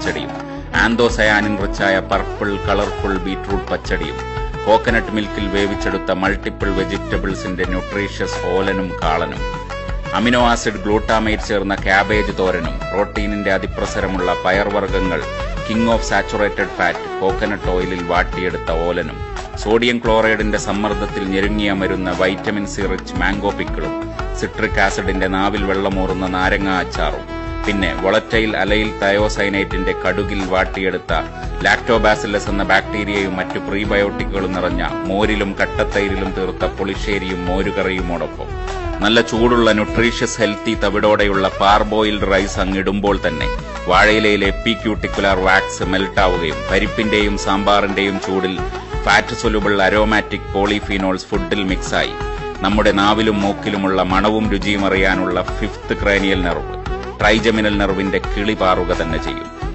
പച്ചടിയും, anthocyanin റിച്ചായ purple colourful beetroot പച്ചടിയും, coconut മിൽക്കിൽ വേവിച്ചെടുത്ത മൾട്ടിപ്പിൾ വെജിറ്റബിൾസിന്റെ ന്യൂട്രീഷ്യസ് ഓലനും കാളനും, അമിനോ ആസിഡ് ഗ്ലൂട്ടാമേറ്റ് ചേർന്ന ക്യാബേജ് തോരനും, പ്രോട്ടീനിന്റെ അതിപ്രസരമുള്ള പയർവർഗ്ഗങ്ങൾ, king of saturated fat coconut ഓയിലിൽ വാട്ടിയെടുത്ത ഓലനും, സോഡിയം ക്ലോറൈഡിന്റെ സമ്മർദ്ദത്തിൽ ഞെരുങ്ങിയമരുന്ന വൈറ്റമിൻ സി റിച്ച് മാംഗോ പിക്കിളും, സിട്രിക് ആസിഡിന്റെ നാവിൽ വെള്ളമൂറുന്ന നാരങ്ങ അച്ചാറും, പിന്നെ വൊളറ്റൈൽ അലൈൽ തയോസൈനേറ്റിന്റെ കടുകിൽ വാട്ടിയെടുത്ത ലാക്ടോബാസിലസ് എന്ന ബാക്ടീരിയയും മറ്റു പ്രീബയോട്ടിക്കുകളും നിറഞ്ഞ മോരിലും കട്ടത്തൈരിലും തീർത്ത പുളിശ്ശേരിയും മോരുകറിയുമോടൊപ്പം നല്ല ചൂടുള്ള ന്യൂട്രീഷ്യസ് ഹെൽത്തി തവിടോടെയുള്ള പാർബോയിൽഡ് റൈസ് അങ്ങിടുമ്പോൾ തന്നെ വാഴയിലയിലെ എപ്പിക്യൂട്ടിക്കുലാർ വാക്സ് മെൽട്ടാവുകയും പരിപ്പിന്റെയും സാമ്പാറിന്റെയും ചൂടിൽ ഫാറ്റ് സൊലുബിൾ അരോമാറ്റിക് പോളിഫീനോൾസ് ഫുഡിൽ മിക്സായി നമ്മുടെ നാവിലും മൂക്കിലുമുള്ള മണവും രുചിയും അറിയാനുള്ള ഫിഫ്ത്ത് ക്രാനിയൽ നെർവ് ട്രൈജെമിനൽ നെർവിന്റെ കിളി പാറുക തന്നെ ചെയ്യും.